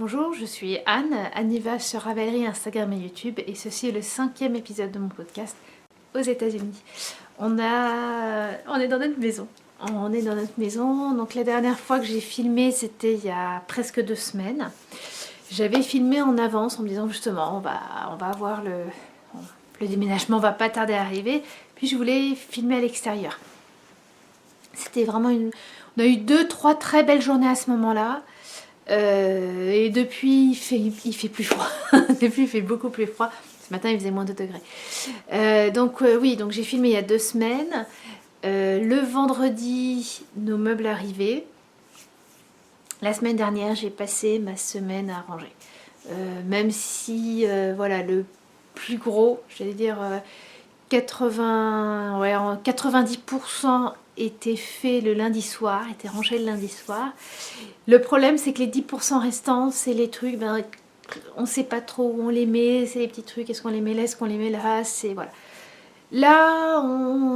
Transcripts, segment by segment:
Bonjour, je suis Anne, Anniva sur Ravelry, Instagram et YouTube, et ceci est le 5e épisode de mon podcast aux États-Unis. On est dans notre maison. On est dans notre maison. Donc la dernière fois que j'ai filmé, c'était il y a presque 2 semaines. J'avais filmé en avance en me disant justement, on va avoir le déménagement va pas tarder à arriver. Puis je voulais filmer à l'extérieur. C'était vraiment on a eu 2-3 très belles journées à ce moment-là. Et depuis, il fait plus froid. Depuis, il fait beaucoup plus froid. Ce matin, il faisait moins de degrés. Oui, donc j'ai filmé il y a 2 semaines. Le vendredi, nos meubles arrivaient. La semaine dernière, j'ai passé ma semaine à ranger. Même si, voilà, le plus gros, j'allais dire 90% était fait le lundi soir, était rangé le lundi soir. Le problème, c'est que les 10% restants, c'est les trucs, on ne sait pas trop où on les met, c'est les petits trucs, est-ce qu'on les met là, est-ce qu'on les met là, c'est voilà. Là,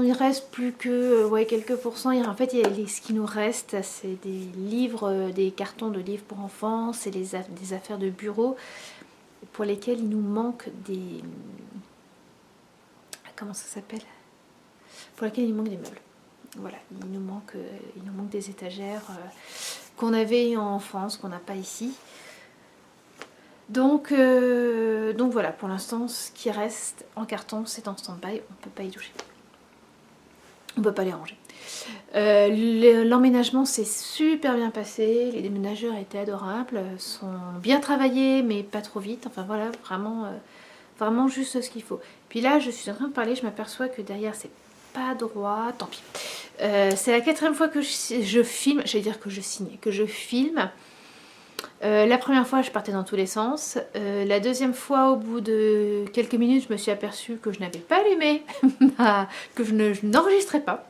il reste plus que quelques pourcents. En fait, ce qui nous reste, c'est des livres, des cartons de livres pour enfants, c'est des affaires de bureau pour lesquelles il nous manque des... Comment ça s'appelle? Pour lesquelles il nous manque des meubles. Voilà, il nous manque des étagères qu'on avait en France, qu'on n'a pas ici. Donc voilà, pour l'instant, ce qui reste en carton, c'est en stand-by, on ne peut pas y toucher. On ne peut pas les ranger. L'emménagement s'est super bien passé, les déménageurs étaient adorables, sont bien travaillés, mais pas trop vite. Enfin voilà, vraiment juste ce qu'il faut. Puis là, je suis en train de parler, je m'aperçois que derrière, c'est pas droit, tant pis. C'est la 4e fois que je filme, j'allais dire que je signe, que je filme. La première fois, je partais dans tous les sens. La deuxième fois, au bout de quelques minutes, je me suis aperçue que je n'avais pas allumé, que je n'enregistrais pas.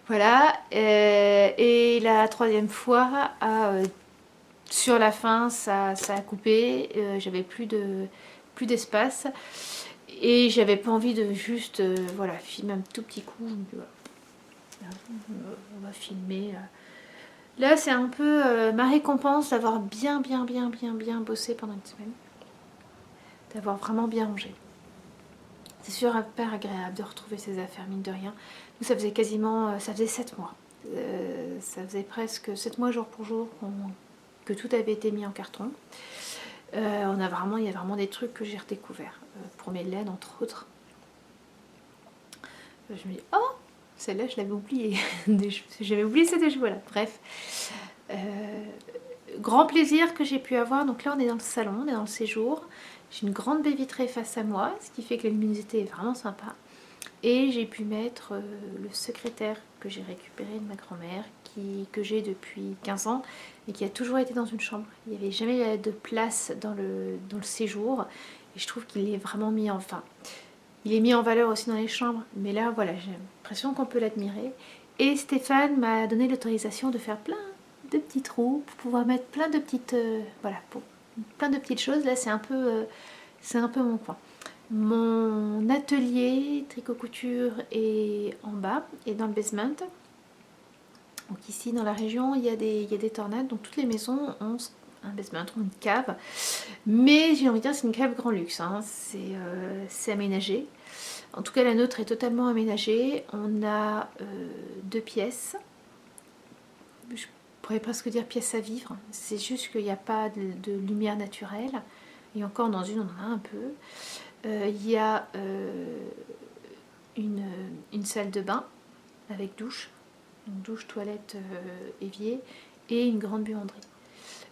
Voilà. Et la 3e fois, sur la fin, ça a coupé. J'avais plus d'espace. Et j'avais pas envie de juste voilà, filmer un tout petit coup. On va filmer. Là, c'est un peu ma récompense d'avoir bien bossé pendant une semaine. D'avoir vraiment bien rangé. C'est super agréable de retrouver ses affaires, mine de rien. Nous, ça faisait 7 mois. Ça faisait presque 7 mois jour pour jour que tout avait été mis en carton. Il y a vraiment des trucs que j'ai redécouverts. Pour mes laines, entre autres. Je me dis, oh, celle-là, je l'avais oubliée. J'avais oublié ces cheveux-là. Bref. Grand plaisir que j'ai pu avoir. Donc là, on est dans le salon, on est dans le séjour. J'ai une grande baie vitrée face à moi, ce qui fait que la luminosité est vraiment sympa. Et j'ai pu mettre le secrétaire que j'ai récupéré de ma grand-mère, que j'ai depuis 15 ans et qui a toujours été dans une chambre. Il n'y avait jamais de place dans le séjour. Et je trouve qu'il est vraiment mis en... Enfin, il est mis en valeur aussi dans les chambres. Mais là, voilà, j'ai l'impression qu'on peut l'admirer. Et Stéphane m'a donné l'autorisation de faire plein de petits trous pour pouvoir mettre plein de petites... plein de petites choses. Là, c'est un peu mon coin. Mon atelier tricot-couture est en bas et dans le basement. Donc ici, dans la région, il y a des tornades. Donc toutes les maisons ont un basement, une cave. Mais j'ai envie de dire c'est une cave grand luxe. Hein. C'est aménagé. En tout cas, la nôtre est totalement aménagée. On a 2 pièces. Je pourrais presque dire pièces à vivre. C'est juste qu'il n'y a pas de lumière naturelle. Et encore dans une, on en a un peu. Il y a une salle de bain avec douche. Donc douche, toilette, évier. Et une grande buanderie.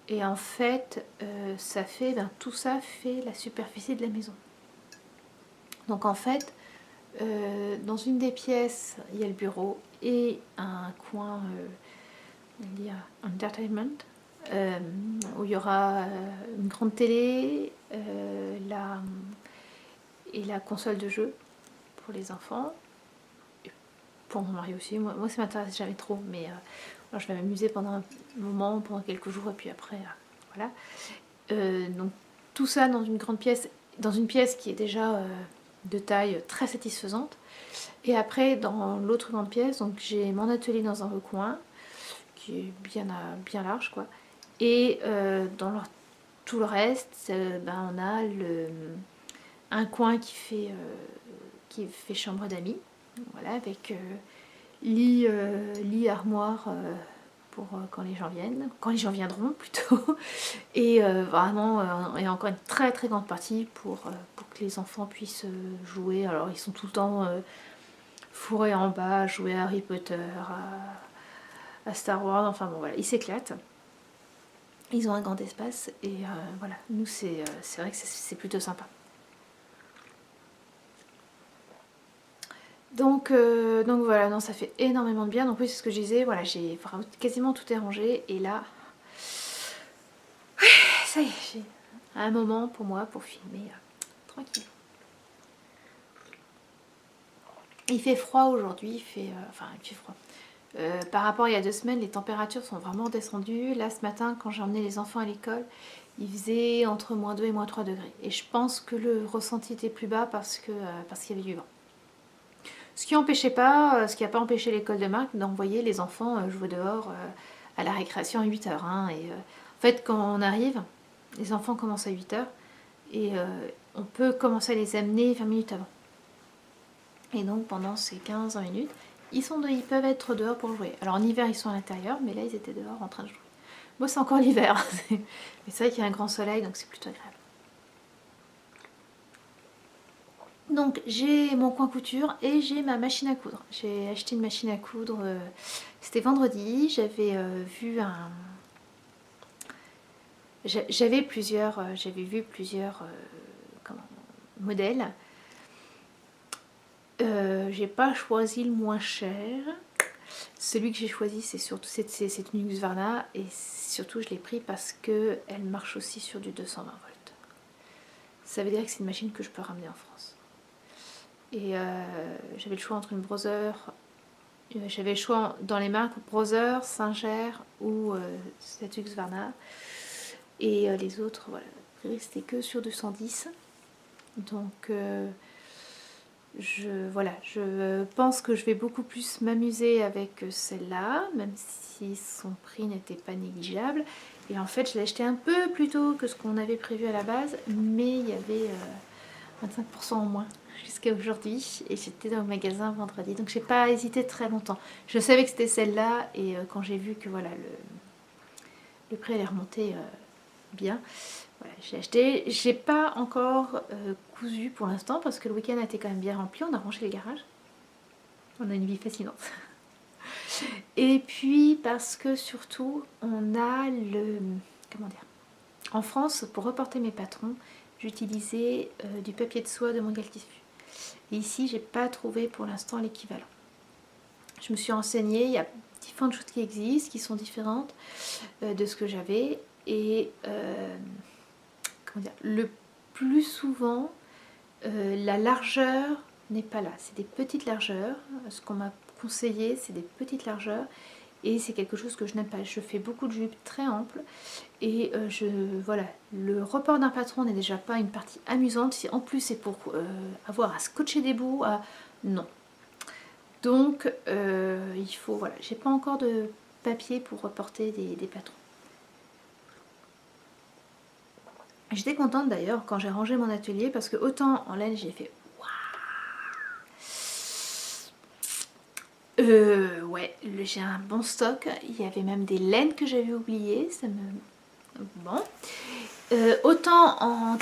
Et en fait, tout ça fait la superficie de la maison. Donc en fait, dans une des pièces, il y a le bureau et un coin, il y a entertainment, où il y aura une grande télé et la console de jeu pour les enfants. Et pour mon mari aussi. Moi ça m'intéresse jamais trop, mais alors je vais m'amuser pendant un moment, pendant quelques jours, et puis après, voilà. Donc tout ça dans une grande pièce, dans une pièce qui est déjà de taille très satisfaisante. Et après, dans l'autre grande pièce, donc j'ai mon atelier dans un recoin qui est bien large, quoi. Et tout le reste, on a un coin qui fait chambre d'amis, voilà, avec lit, armoire pour quand les gens viennent, quand les gens viendront plutôt, et vraiment, et encore une très très grande partie pour que les enfants puissent jouer. Alors ils sont tout le temps fourrés en bas, à jouer à Harry Potter, à Star Wars, enfin bon voilà, ils s'éclatent. Ils ont un grand espace et voilà, nous c'est vrai que c'est plutôt sympa. Donc voilà, non, ça fait énormément de bien. Donc oui, c'est ce que je disais, voilà, j'ai quasiment tout est rangé et là, ça y est, j'ai un moment pour moi pour filmer tranquille. Il fait froid aujourd'hui, il fait froid. Par rapport à il y a 2 semaines, les températures sont vraiment descendues. Là, ce matin, quand j'ai emmené les enfants à l'école, il faisait entre -2 et -3 degrés. Et je pense que le ressenti était plus bas parce qu'il y avait du vent. Ce qui n'a pas empêché l'école de Marc d'envoyer les enfants jouer dehors à la récréation à 8 heures. Hein. Et en fait, quand on arrive, les enfants commencent à 8 heures et on peut commencer à les amener 20 minutes avant. Et donc pendant ces 15-20 minutes, ils peuvent être dehors pour jouer. Alors en hiver, ils sont à l'intérieur, mais là, ils étaient dehors en train de jouer. Moi, c'est encore l'hiver. Mais c'est vrai qu'il y a un grand soleil, donc c'est plutôt agréable. Donc j'ai mon coin couture et j'ai ma machine à coudre. J'ai acheté une machine à coudre, c'était vendredi, j'avais vu plusieurs modèles. J'ai pas choisi le moins cher. Celui que j'ai choisi, c'est une Husqvarna et surtout je l'ai pris parce que elle marche aussi sur du 220 volts. Ça veut dire que c'est une machine que je peux ramener en France. Et j'avais le choix entre une Brother, j'avais le choix dans les marques Brother, Singer ou cette Husqvarna. Et les autres, voilà, c'était que sur 210. Donc je pense que je vais beaucoup plus m'amuser avec celle-là, même si son prix n'était pas négligeable. Et en fait, je l'ai acheté un peu plus tôt que ce qu'on avait prévu à la base, mais il y avait 25% en moins jusqu'à aujourd'hui. Et j'étais dans le magasin vendredi, donc j'ai pas hésité très longtemps. Je savais que c'était celle-là, et quand j'ai vu que voilà le prix allait remonter bien, voilà, j'ai acheté. J'ai pas encore cousu pour l'instant parce que le week-end a été quand même bien rempli. On a rangé les garages. On a une vie fascinante. Et puis parce que surtout on a comment dire, en France, pour reporter mes patrons, j'utilisais du papier de soie de Mondial Tissu. Et ici, j'ai pas trouvé pour l'instant l'équivalent. Je me suis renseignée, il y a différentes choses qui existent, qui sont différentes de ce que j'avais. Et comment dire, le plus souvent, la largeur n'est pas là. C'est des petites largeurs. Ce qu'on m'a conseillé, c'est des petites largeurs. Et c'est quelque chose que je n'aime pas. Je fais beaucoup de jupes très amples. Et voilà, le report d'un patron n'est déjà pas une partie amusante. Si en plus c'est pour avoir à scotcher des bouts, non. Donc il faut, voilà, j'ai pas encore de papier pour reporter des patrons. J'étais contente d'ailleurs quand j'ai rangé mon atelier parce que autant en laine j'ai fait waouh, ouais, j'ai un bon stock. Il y avait même des laines que j'avais oubliées, ça me bon. Autant en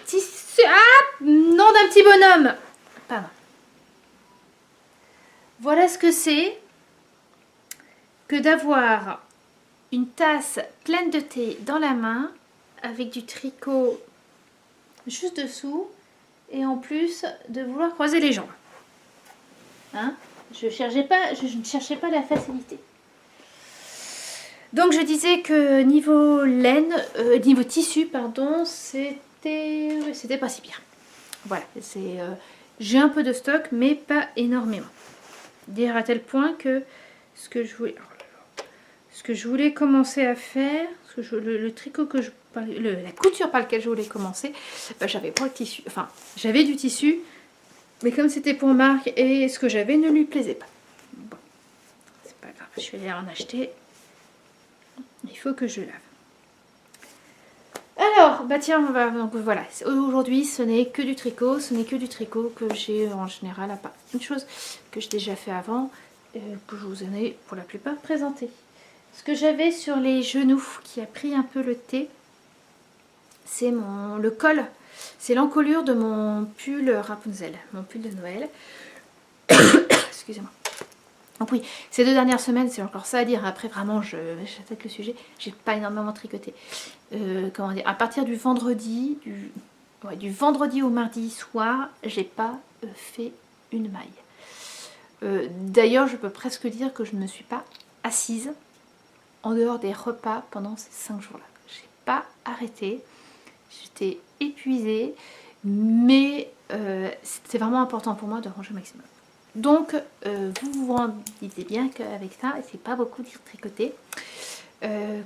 tissu, nom d'un petit bonhomme, pardon. Voilà ce que c'est que d'avoir une tasse pleine de thé dans la main avec du tricot juste dessous et en plus de vouloir croiser les jambes. Hein, je ne cherchais pas la facilité. Donc je disais que niveau laine, niveau tissu pardon, c'était pas si bien. Voilà, j'ai un peu de stock mais pas énormément. Dire à tel point que ce que je voulais commencer à faire, le tricot que la couture par laquelle je voulais commencer, j'avais pas le tissu, enfin j'avais du tissu, mais comme c'était pour Marc et ce que j'avais ne lui plaisait pas. Bon, c'est pas grave, je vais aller en acheter. Il faut que je lave. Alors, bah tiens, donc voilà, aujourd'hui ce n'est que du tricot, que j'ai en général, à part une chose que j'ai déjà fait avant, que je vous en ai pour la plupart présenté. Ce que j'avais sur les genoux qui a pris un peu le thé, c'est le col, c'est l'encolure de mon pull Rapunzel, mon pull de Noël. Excusez-moi. Donc oui, ces 2 dernières semaines, c'est encore ça à dire. Après, vraiment, j'attaque le sujet. J'ai pas énormément tricoté. Comment dire, à partir du vendredi, du vendredi au mardi soir, j'ai pas fait une maille. D'ailleurs, je peux presque dire que je ne me suis pas assise en dehors des repas pendant ces 5 jours-là. J'ai pas arrêté. J'étais épuisée, mais c'était vraiment important pour moi de ranger au maximum. Donc, vous vous rendez bien qu'avec ça, c'est pas beaucoup tricoter.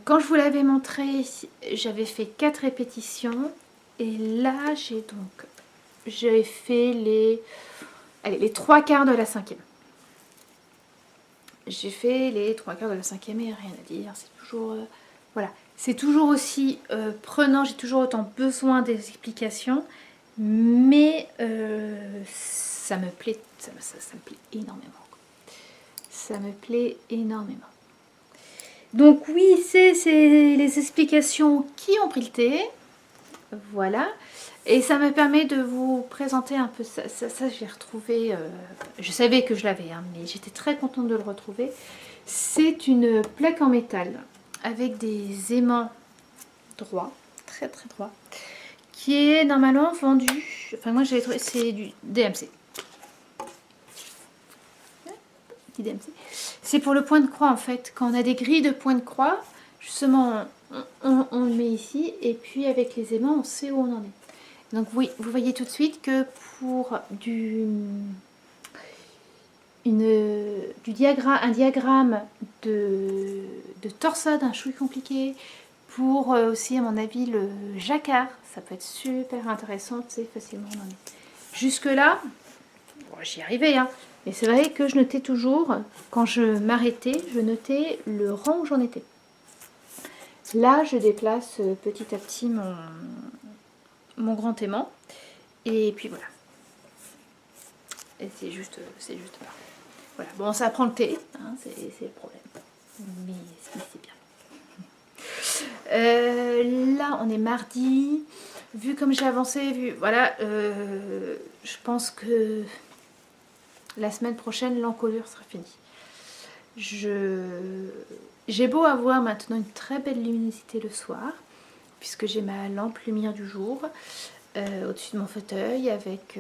Quand je vous l'avais montré, j'avais fait 4 répétitions. Et là, j'ai fait les 3/4 de la 5e. J'ai fait les 3/4 de la 5e et rien à dire. C'est toujours... voilà. C'est toujours aussi prenant, j'ai toujours autant besoin des explications. Mais ça me plaît, ça me plaît énormément. Ça me plaît énormément. Donc oui, c'est les explications qui ont pris le thé. Voilà. Et ça me permet de vous présenter un peu ça. Ça j'ai retrouvé, je savais que je l'avais, hein, mais j'étais très contente de le retrouver. C'est une plaque en métal avec des aimants droits, très très droits, qui est normalement vendu, enfin moi j'avais trouvé, c'est du DMC. DMC. C'est pour le point de croix en fait. Quand on a des grilles de point de croix, justement on le met ici et puis avec les aimants on sait où on en est. Donc oui, vous voyez tout de suite que pour un diagramme de torsade, un chouï compliqué, pour aussi à mon avis le jacquard, ça peut être super intéressant, c'est facilement en est. Jusque là, bon, j'y arrivais, hein, mais c'est vrai que je notais toujours, quand je m'arrêtais, je notais le rang où j'en étais. Là, je déplace petit à petit mon grand aimant, et puis voilà. Et c'est juste parfait. Voilà, bon, ça prend le thé, hein, c'est le problème, mais c'est bien. Là, on est mardi. Vu comme j'ai avancé, voilà, je pense que la semaine prochaine, l'encolure sera finie. J'ai beau avoir maintenant une très belle luminosité le soir, puisque j'ai ma lampe lumière du jour au-dessus de mon fauteuil avec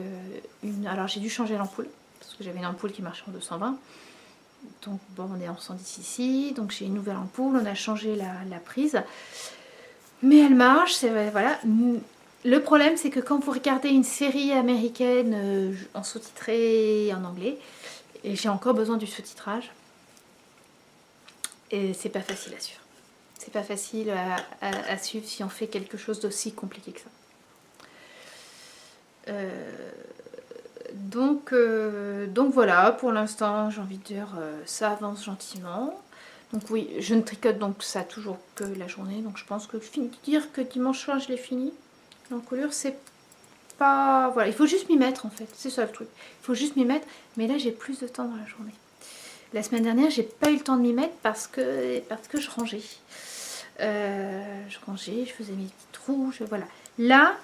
alors j'ai dû changer l'ampoule, parce que j'avais une ampoule qui marchait en 220. Donc bon, on est en 110 ici, donc j'ai une nouvelle ampoule, on a changé la prise. Mais elle marche, c'est voilà. Le problème, c'est que quand vous regardez une série américaine en sous-titré en anglais, et j'ai encore besoin du sous-titrage, et c'est pas facile à suivre. C'est pas facile à suivre si on fait quelque chose d'aussi compliqué que ça. Donc voilà, pour l'instant, j'ai envie de dire, ça avance gentiment. Donc oui, je ne tricote donc ça toujours que la journée, donc je pense que dire que dimanche soir je l'ai fini, l'encolure, c'est pas... Voilà, il faut juste m'y mettre en fait, c'est ça le truc. Il faut juste m'y mettre, mais là j'ai plus de temps dans la journée. La semaine dernière, j'ai pas eu le temps de m'y mettre parce que je rangeais. Je faisais mes petits trous, voilà. Là,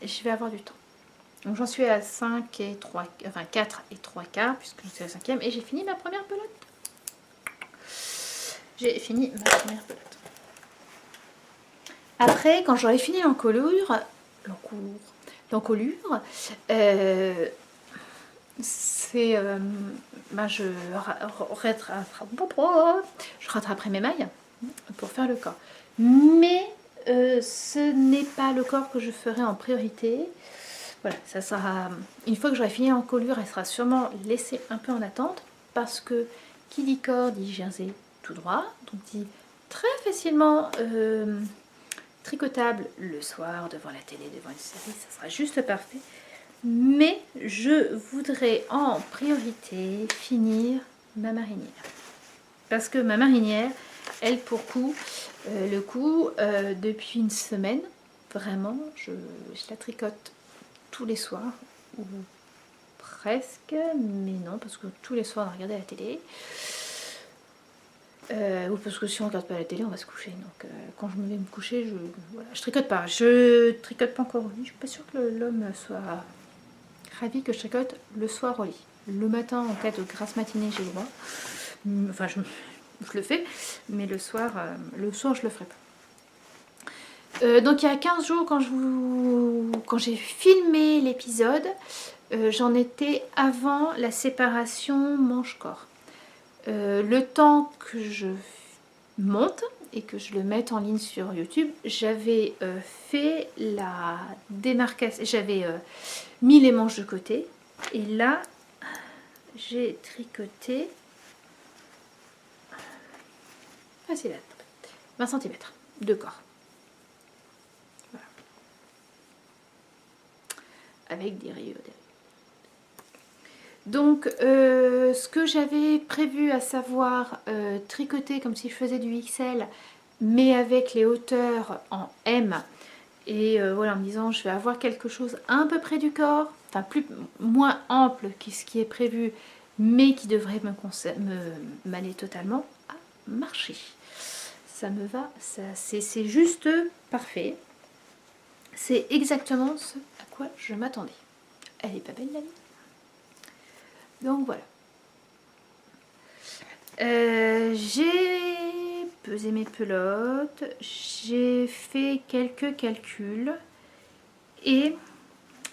je vais avoir du temps. Donc j'en suis à 5 et 3, enfin 4 et 3/4, puisque je suis à la 5e, et j'ai fini ma première pelote. J'ai fini ma première pelote. Après, quand j'aurai fini l'encolure, c'est... je rattraperai mes mailles pour faire le corps. Mais ce n'est pas le corps que je ferai en priorité. Voilà, ça sera... Une fois que j'aurai fini l'encolure, elle sera sûrement laissée un peu en attente, parce que qui dit corps dit jersey tout droit, donc dit très facilement tricotable le soir devant la télé, devant une série, ça sera juste parfait. Mais je voudrais en priorité finir ma marinière, parce que ma marinière, elle, pour coup, depuis une semaine, vraiment, je la tricote tous les soirs, ou presque, mais non, parce que tous les soirs on a regardé la télé. Ou parce que si on regarde pas la télé, on va se coucher. Donc quand je me vais me coucher, je tricote pas. Je tricote pas encore au lit. Je suis pas sûre que l'homme soit ravi que je tricote le soir au lit. Le matin, en cas de grasse matinée, j'ai le droit. Enfin, je le fais, mais le soir, je le ferai pas. Donc il y a 15 jours, quand j'ai filmé l'épisode, j'en étais avant la séparation manche-corps. Le temps que je monte et que je le mette en ligne sur YouTube, j'avais fait la démarcation, j'avais mis les manches de côté et là j'ai tricoté facile à 20 cm de corps. Voilà. Avec des rayures derrière. Donc ce que j'avais prévu, à savoir tricoter comme si je faisais du XL mais avec les hauteurs en M, et voilà, en me disant je vais avoir quelque chose à peu près du corps, enfin moins ample que ce qui est prévu, mais qui devrait m'aller totalement, à marcher. Ça me va, c'est juste parfait. C'est exactement ce à quoi je m'attendais. Elle est pas belle la vie? Donc voilà. J'ai pesé mes pelotes, j'ai fait quelques calculs et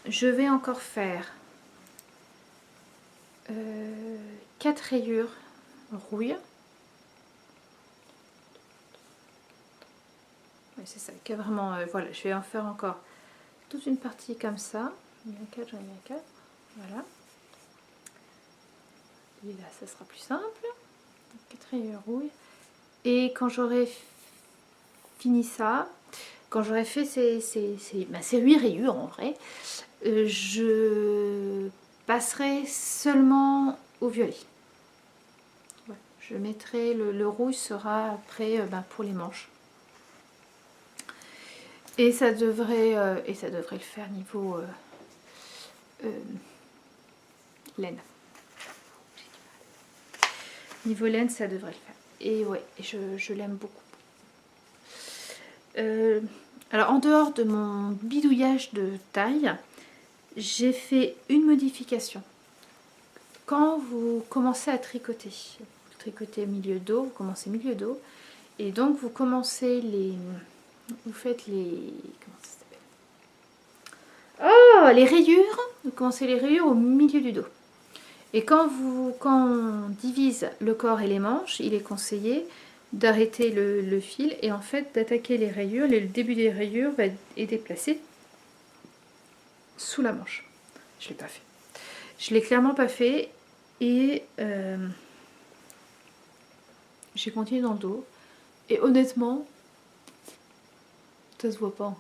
je vais encore faire 4 rayures rouille. Ouais, c'est ça, que vraiment, voilà, je vais en faire encore toute une partie comme ça. Il y en a 4, j'en ai 4, voilà. Et là, ça sera plus simple. 4 rayures rouille. Et quand j'aurai fini ça, quand j'aurai fait ces 8 rayures en vrai, je passerai seulement au violet. Ouais, je mettrai le rouge sera après pour les manches. Et ça devrait le faire niveau laine. Niveau laine, ça devrait le faire. Et ouais, je l'aime beaucoup. Alors en dehors de mon bidouillage de taille, j'ai fait une modification. Quand vous commencez à tricoter, vous tricotez milieu dos, vous commencez milieu dos, et donc vous commencez vous faites les, comment ça s'appelle? Oh, les rayures, vous commencez les rayures au milieu du dos. Et quand on divise le corps et les manches, il est conseillé d'arrêter le fil et en fait d'attaquer les rayures. Le début des rayures est déplacé sous la manche. Je ne l'ai pas fait. Je l'ai clairement pas fait et j'ai continué dans le dos. Et honnêtement, ça se voit pas.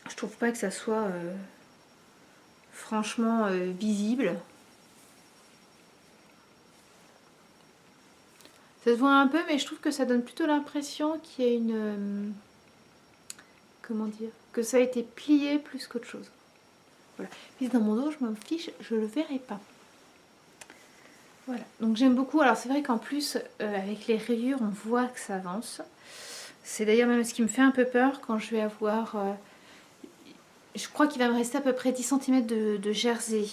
Je trouve pas que ça soit franchement visible. Ça se voit un peu, mais je trouve que ça donne plutôt l'impression qu'il y a une... comment dire? Que ça a été plié plus qu'autre chose. Voilà. Puis dans mon dos, je m'en fiche, je le verrai pas. Voilà. Donc j'aime beaucoup. Alors c'est vrai qu'en plus, avec les rayures, on voit que ça avance. C'est d'ailleurs même ce qui me fait un peu peur quand je vais avoir... je crois qu'il va me rester à peu près 10 cm de jersey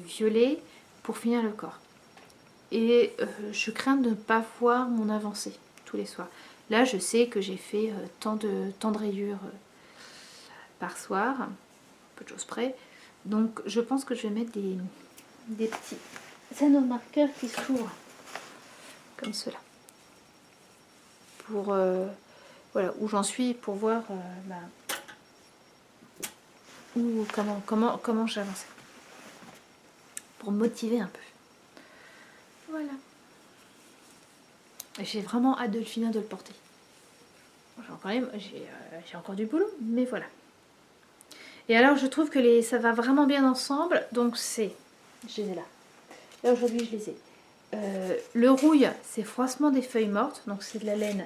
violet pour finir le corps. Et je crains de ne pas voir mon avancée tous les soirs. Là, je sais que j'ai fait tant de rayures par soir, peu de choses près. Donc, je pense que je vais mettre des petits anneaux marqueurs qui s'ouvrent comme cela. Pour voilà, où j'en suis pour voir comment j'avance. Pour motiver un peu. Voilà. J'ai vraiment hâte de le finir de le porter. J'ai encore du boulot, mais voilà. Et alors je trouve que ça va vraiment bien ensemble. Donc je les ai là. Là aujourd'hui je les ai. Le rouille, c'est froissement des feuilles mortes. Donc c'est de la laine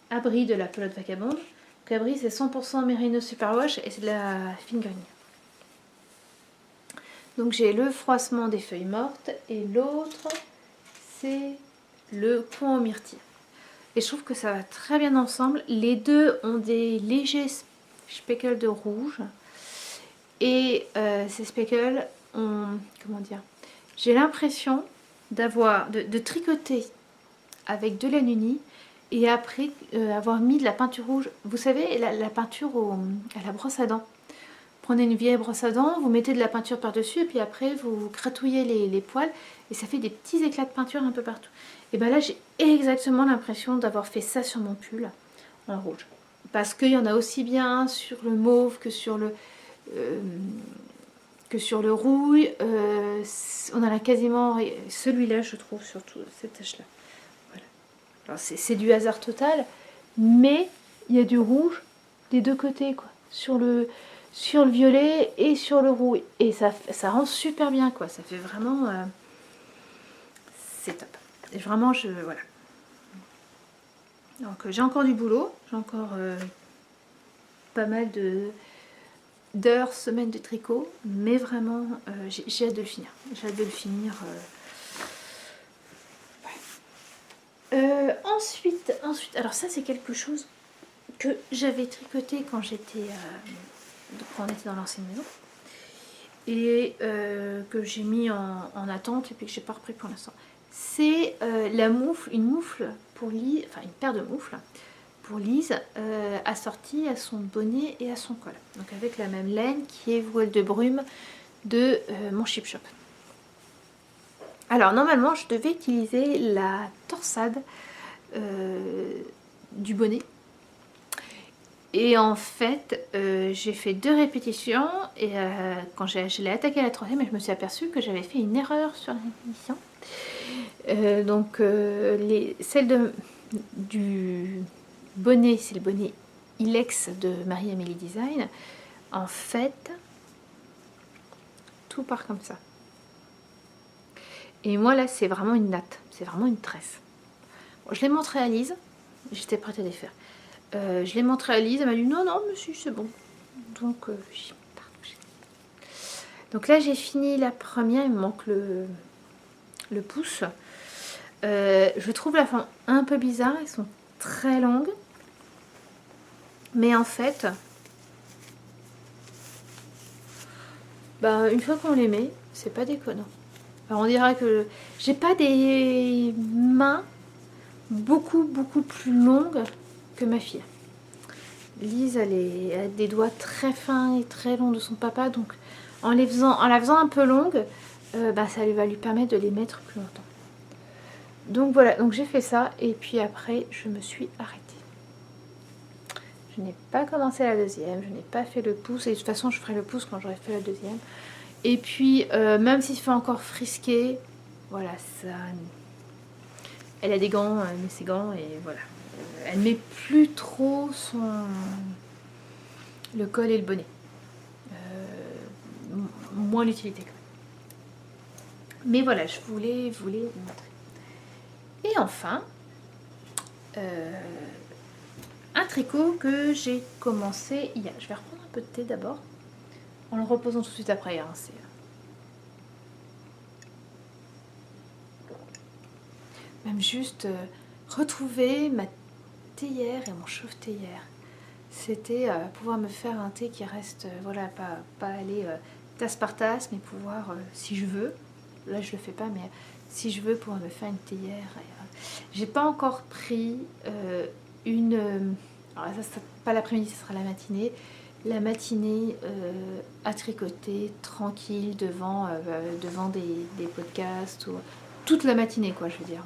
Abri de la pelote vagabonde. Donc Abri c'est 100% Merino Superwash et c'est de la fingering. Donc j'ai le froissement des feuilles mortes et l'autre c'est le coin aux myrtilles. Et je trouve que ça va très bien ensemble. Les deux ont des légers speckles de rouge. Et ces speckles ont, comment dire, j'ai l'impression de tricoter avec de la nuni et après avoir mis de la peinture rouge. Vous savez, la peinture à la brosse à dents. Prenez une vieille brosse à dents, vous mettez de la peinture par-dessus et puis après vous gratouillez les poils et ça fait des petits éclats de peinture un peu partout. Et bien là j'ai exactement l'impression d'avoir fait ça sur mon pull en rouge. Parce qu'il y en a aussi bien sur le mauve que sur le rouille. On en a quasiment, celui-là je trouve surtout cette tache là. Voilà. Alors c'est du hasard total, mais il y a du rouge des deux côtés quoi. Sur le violet et sur le rouge. Et ça rend super bien quoi. Ça fait vraiment... c'est top. Et vraiment, voilà. Donc j'ai encore du boulot. J'ai encore pas mal d'heures, semaines de tricot. Mais vraiment, j'ai hâte de le finir. J'ai hâte de le finir. Ouais. Ensuite, alors ça c'est quelque chose que j'avais tricoté quand quand on était dans l'ancienne maison et que j'ai mis en attente et puis que j'ai pas repris pour l'instant. C'est une moufle pour Lise, enfin une paire de moufles pour Lise assortie à son bonnet et à son col. Donc avec la même laine qui est voile de brume de mon Chip Shop. Alors normalement je devais utiliser la torsade du bonnet. Et en fait, j'ai fait 2 répétitions et quand je l'ai attaqué à la 3e, je me suis aperçue que j'avais fait une erreur sur la répétition. Donc celle du bonnet, c'est le bonnet Ilex de Marie-Amélie Design. En fait, tout part comme ça. Et moi là, c'est vraiment une natte, c'est vraiment une tresse. Bon, je l'ai montré à Lise, j'étais prête à les faire. Je l'ai montré à Lise, elle m'a dit non, non, monsieur, c'est bon. Donc, donc là, j'ai fini la première, il me manque le pouce. Je trouve la forme un peu bizarre, elles sont très longues. Mais en fait, bah, une fois qu'on les met, c'est pas déconnant. Alors on dirait que j'ai pas des mains beaucoup plus longues que ma fille. Lise, elle a des doigts très fins et très longs de son papa, donc en la faisant un peu longue, bah, ça va lui permettre de les mettre plus longtemps. Donc voilà, donc j'ai fait ça et puis après je me suis arrêtée. Je n'ai pas commencé la deuxième, je n'ai pas fait le pouce et de toute façon je ferai le pouce quand j'aurai fait la deuxième. Et puis même s'il fait encore frisquer, voilà, ça... Elle a des gants, elle met ses gants et voilà. Elle met plus trop le col et le bonnet. Moins l'utilité quand même. Mais voilà, je voulais vous montrer. Et enfin, un tricot que j'ai commencé hier. Je vais reprendre un peu de thé d'abord, en le reposant tout de suite après. Hein, même juste retrouver ma théière et mon chauffe-théière. C'était pouvoir me faire un thé qui reste, voilà, pas aller tasse par tasse, mais pouvoir, si je veux, là je le fais pas, mais si je veux, pouvoir me faire une théière. J'ai pas encore pris alors ça sera pas l'après-midi, ce sera la matinée. La matinée à tricoter, tranquille, devant des podcasts, ou toute la matinée, quoi, je veux dire.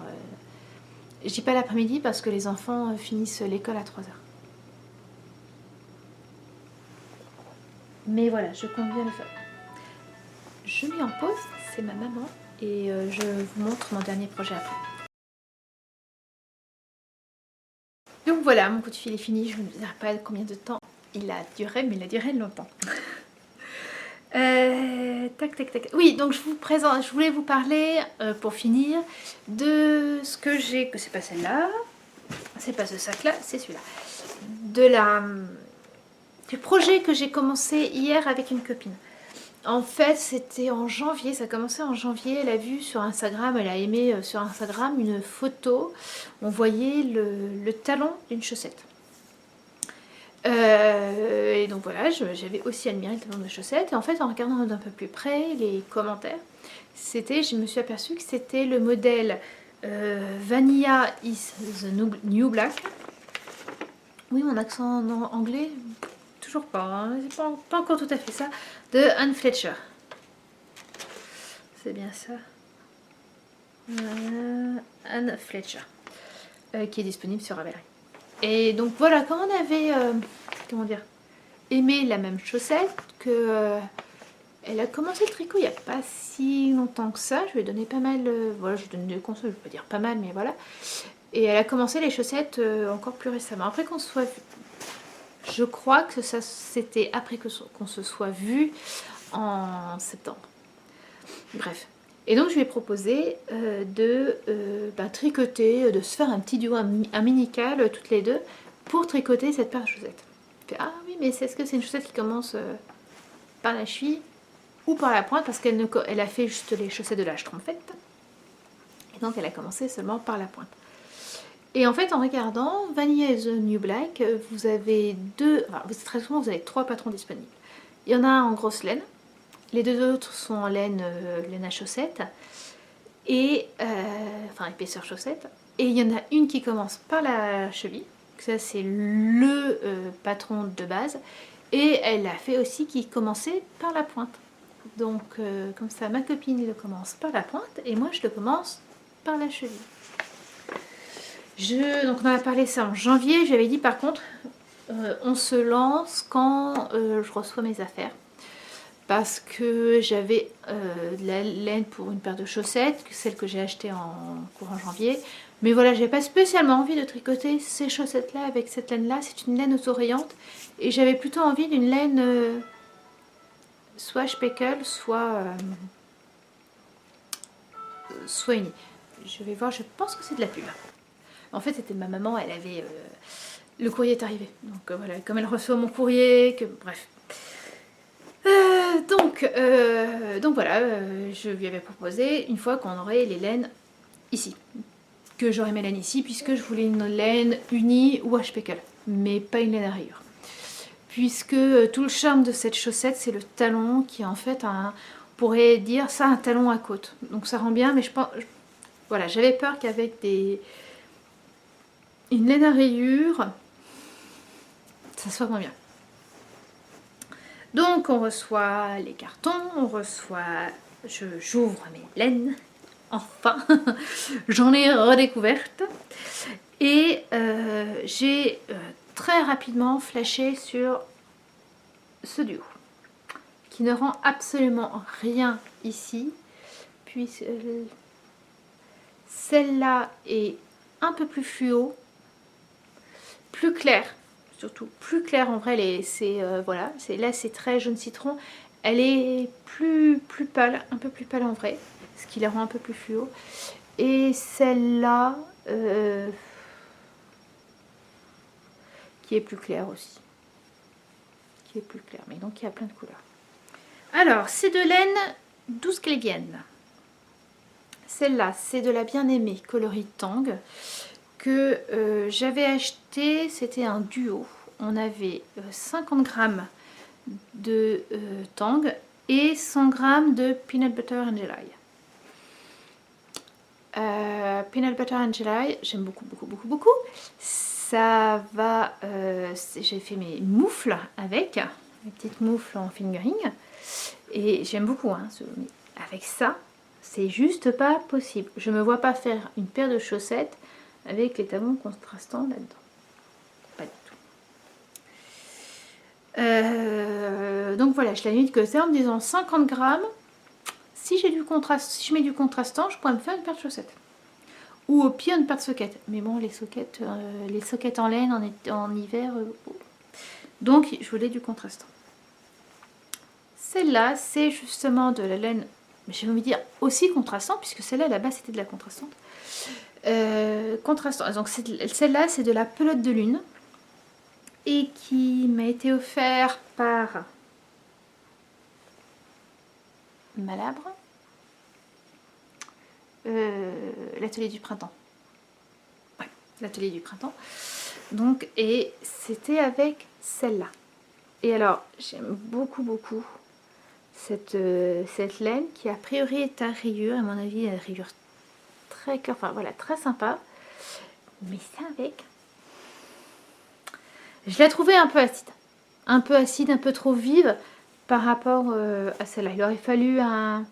Je dis pas l'après-midi parce que les enfants finissent l'école à 3h. Mais voilà, je compte bien le faire. Je mets en pause, c'est ma maman, et je vous montre mon dernier projet après. Donc voilà, mon coup de fil est fini, je ne vous dirai pas combien de temps il a duré, mais il a duré longtemps. Tac. Oui, donc je voulais vous parler, pour finir, de ce que j'ai... Que c'est pas celle-là. c'est pas ce sac-là, c'est celui-là. Du projet que j'ai commencé hier avec une copine. En fait, c'était en janvier, ça a commencé en janvier. Elle a vu sur Instagram, elle a aimé sur Instagram une photo. On voyait le talon d'une chaussette. Et donc voilà, j'avais aussi admiré le talon de chaussette. Et en fait, en regardant d'un peu plus près les commentaires, je me suis aperçue que c'était le modèle Vanilla is the New Black. Oui, mon accent anglais, toujours pas, hein, c'est pas encore tout à fait ça, de Anne Fletcher. C'est bien ça. Anne Fletcher, qui est disponible sur Ravelry. Et donc voilà, comme on avait, comment dire, aimé la même chaussette, que elle a commencé le tricot il n'y a pas si longtemps que ça. Je lui ai donné pas mal, voilà, je lui ai donné des conseils, je ne peux pas dire pas mal, mais voilà. Et elle a commencé les chaussettes encore plus récemment. Après qu'on se soit vu, je crois que ça c'était après qu'on se soit vu en septembre. Bref. Et donc je lui ai proposé de tricoter, de se faire un petit duo, un mini-cal toutes les deux pour tricoter cette paire de chaussettes. Fait, ah oui, mais est-ce que c'est une chaussette qui commence par la cheville ou par la pointe, parce qu'elle a fait juste les chaussettes de l'âge trompette. Et donc elle a commencé seulement par la pointe. Et en fait, en regardant Vanilla is the New Black, vous avez très souvent vous avez 3 patrons disponibles. Il y en a un en grosse laine, les 2 autres sont en laine à chaussette, et épaisseur chaussette. Et il y en a une qui commence par la cheville, ça c'est le patron de base, et elle a fait aussi qui commençait par la pointe. Donc comme ça, ma copine le commence par la pointe, et moi je le commence par la cheville. Donc on en a parlé ça en janvier, j'avais dit par contre, on se lance quand je reçois mes affaires. Parce que j'avais de la laine pour une paire de chaussettes, celle que j'ai achetée en courant janvier. Mais voilà, j'avais pas spécialement envie de tricoter ces chaussettes-là avec cette laine-là. C'est une laine auto-rayante. Et j'avais plutôt envie d'une laine soit speckle, soit unie. Je vais voir, je pense que c'est de la pub. En fait, c'était ma maman, elle avait... le courrier est arrivé. Donc voilà, comme elle reçoit mon courrier, bref. Donc voilà, je lui avais proposé une fois qu'on aurait les laines ici. Que j'aurais mes laines ici, puisque je voulais une laine unie ou à speckle, mais pas une laine à rayures. Puisque tout le charme de cette chaussette, c'est le talon qui est en fait on pourrait dire ça, un talon à côte. Donc ça rend bien, mais je pense... Voilà, j'avais peur qu'avec une laine à rayures, ça soit moins bien. Donc on reçoit les cartons, j'ouvre mes laines, enfin, j'en ai redécouverte. Et j'ai très rapidement flashé sur ce duo, qui ne rend absolument rien ici, puis celle-là est un peu plus fluo, plus claire. Surtout plus claire en vrai, là c'est très jaune citron, elle est plus pâle, un peu plus pâle en vrai, ce qui la rend un peu plus fluo. Et celle-là qui est plus claire aussi, mais donc il y a plein de couleurs. Alors ces 2 laines, d'où est-ce qu'elles viennent? Celle-là c'est de la bien-aimée coloris Tang, que j'avais acheté, c'était un duo. On avait 50 grammes de Tang et 100 grammes de Peanut Butter and Jelly. Peanut Butter and Jelly, j'aime beaucoup. Ça va, j'ai fait mes moufles avec, mes petites moufles en fingering, et j'aime beaucoup, hein, avec ça, c'est juste pas possible. Je me vois pas faire une paire de chaussettes avec les talons contrastants là-dedans. Pas du tout. Donc voilà, je la limite que ça en me disant 50 grammes. Si j'ai du contraste, si je mets du contrastant, je pourrais me faire une paire de chaussettes. Ou au pire une paire de soquettes. Mais bon, les soquettes en laine en hiver. Donc je voulais du contrastant. Celle-là, c'est justement de la laine mais j'ai envie de dire aussi contrastant, puisque celle-là là-bas c'était de la contrastante. Contrastant, donc celle-là c'est de la pelote de lune et qui m'a été offert par Malabre, l'atelier du printemps. Ouais, l'atelier du printemps. Donc, et c'était avec celle-là. Et alors, j'aime beaucoup, beaucoup cette laine qui a priori est à rayures. À mon avis, une rayure très, enfin voilà, très sympa. Mais c'est avec. Je l'ai trouvée un peu acide. Un peu acide, un peu trop vive par rapport à celle-là. Il aurait fallu un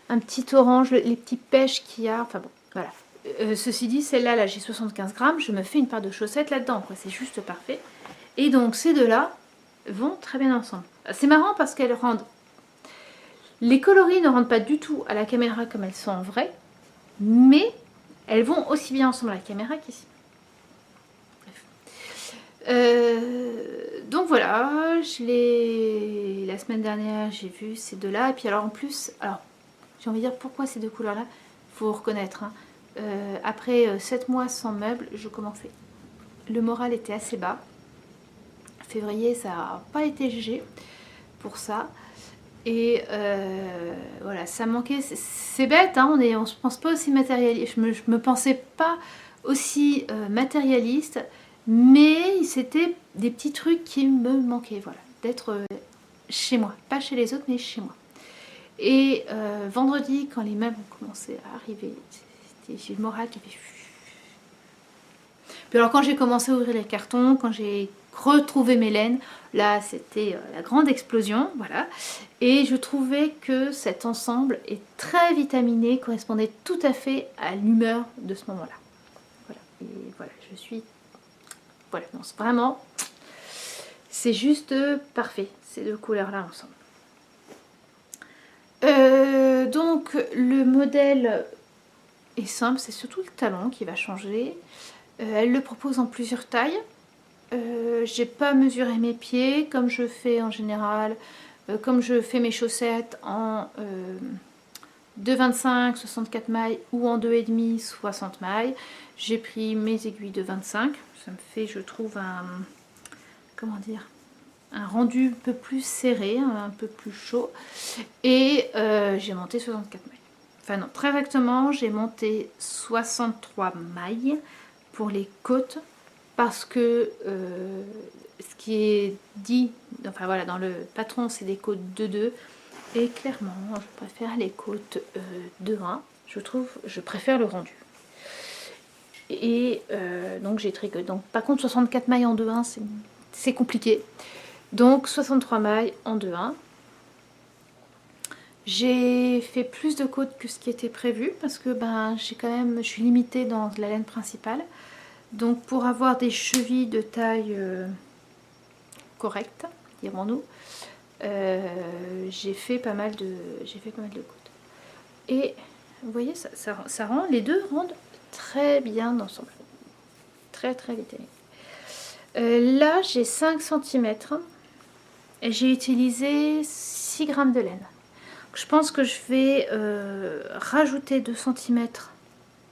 petit orange, les petites pêches qu'il y a. Enfin bon, voilà. Ceci dit, celle-là, là, j'ai 75 grammes. Je me fais une paire de chaussettes là-dedans. C'est juste parfait. Et donc, ces deux-là vont très bien ensemble. C'est marrant parce qu'elles rendent... Les coloris ne rendent pas du tout à la caméra comme elles sont en vrai. Mais elles vont aussi bien ensemble à la caméra qu'ici. Donc voilà, la semaine dernière j'ai vu ces deux-là. Et puis alors en plus, alors j'ai envie de dire pourquoi ces deux couleurs-là, il faut reconnaître. Hein. Après 7 mois sans meubles, je commençais. Le moral était assez bas. Février, ça n'a pas été léger pour ça. Et voilà, ça manquait. C'est bête, hein, on se pense pas aussi matérialiste. Je me pensais pas aussi matérialiste, mais c'était des petits trucs qui me manquaient. Voilà, d'être chez moi, pas chez les autres, mais chez moi. Et vendredi, quand les meubles ont commencé à arriver, j'ai le moral qui fait. Puis alors quand j'ai commencé à ouvrir les cartons, quand j'ai retrouvé mes laines, là c'était la grande explosion, voilà. Et je trouvais que cet ensemble est très vitaminé, correspondait tout à fait à l'humeur de ce moment-là. Voilà, et voilà, je suis... Voilà, non, c'est vraiment... C'est juste parfait, ces deux couleurs-là ensemble. Donc le modèle est simple, c'est surtout le talon qui va changer. Elle le propose en plusieurs tailles. J'ai pas mesuré mes pieds comme je fais en général, comme je fais mes chaussettes en 2,25, 64 mailles ou en 2,5, 60 mailles. J'ai pris mes aiguilles de 25. Ça me fait, je trouve, comment dire, un rendu un peu plus serré, un peu plus chaud. Et j'ai monté 64 mailles. Enfin non, très exactement, j'ai monté 63 mailles pour les côtes parce que ce qui est dit, enfin voilà, dans le patron c'est des côtes 2-2 et clairement je préfère les côtes 2-1. Je préfère le rendu. Et donc j'ai tricoté. Donc par contre 64 mailles en 2-1 c'est compliqué. Donc 63 mailles en 2-1. J'ai fait plus de côtes que ce qui était prévu parce que ben je suis limitée dans la laine principale. Donc pour avoir des chevilles de taille correcte, dirons-nous, j'ai fait pas mal de côtes. Et vous voyez, ça rend, les deux rendent très bien ensemble. Très très vitaminé. Là j'ai 5 cm et j'ai utilisé 6 grammes de laine. Je pense que je vais rajouter 2 cm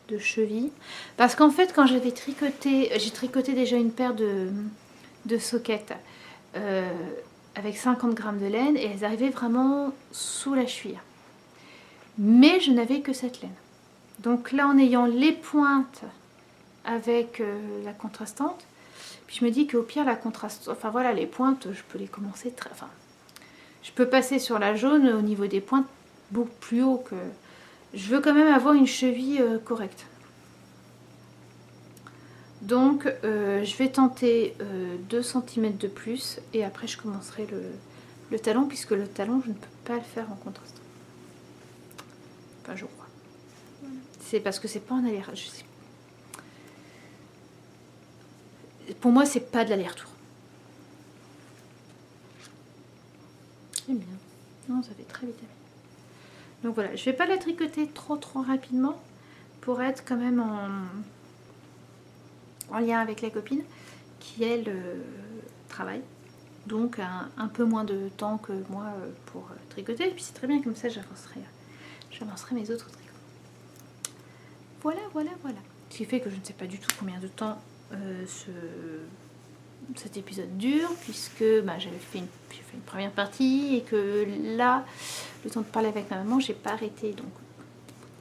de cheville. Parce qu'en fait, quand j'ai tricoté déjà une paire de soquettes avec 50 grammes de laine et elles arrivaient vraiment sous la cheville. Mais je n'avais que cette laine. Donc là, en ayant les pointes avec la contrastante, puis je me dis qu'au pire, la contrastante, enfin voilà, les pointes, je peux les commencer très... Enfin, je peux passer sur la jaune au niveau des pointes beaucoup plus haut que... Je veux quand même avoir une cheville correcte. Donc je vais tenter 2 cm de plus et après je commencerai le talon puisque le talon je ne peux pas le faire en contraste. Enfin je crois. C'est parce que c'est pas en aller-retour. Pour moi c'est pas de l'aller-retour. C'est bien. Non, ça fait très vite. Donc voilà, je vais pas la tricoter trop rapidement pour être quand même en lien avec la copine qui elle travaille. Donc un peu moins de temps que moi pour tricoter. Et puis c'est très bien comme ça, j'avancerai j'avancerai mes autres tricots. Voilà, voilà, voilà. Ce qui fait que je ne sais pas du tout combien de temps cet épisode dure, puisque j'ai fait une première partie et que là, le temps de parler avec ma maman, j'ai pas arrêté, donc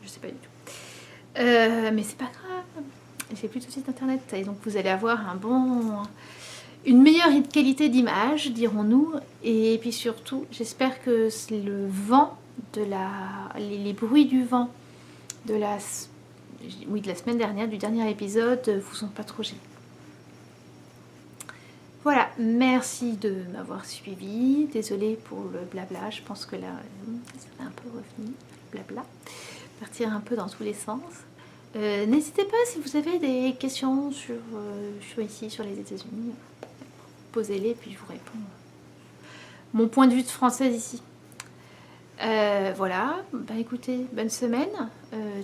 je sais pas du tout. Mais c'est pas grave, j'ai plus de site internet et donc vous allez avoir une meilleure qualité d'image, dirons-nous, et puis surtout, j'espère que le vent les bruits du vent de la semaine dernière, du dernier épisode, vous sont pas trop gênés. Voilà, merci de m'avoir suivi. Désolée pour le blabla, je pense que là, ça va un peu revenir, blabla, partir un peu dans tous les sens. N'hésitez pas si vous avez des questions sur les États-Unis, posez-les puis je vous réponds. Mon point de vue de française ici. Voilà, écoutez, bonne semaine,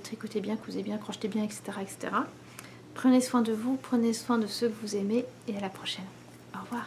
tricotez bien, cousez bien, crochetez bien, etc., etc. Prenez soin de vous, prenez soin de ceux que vous aimez et à la prochaine. Au revoir.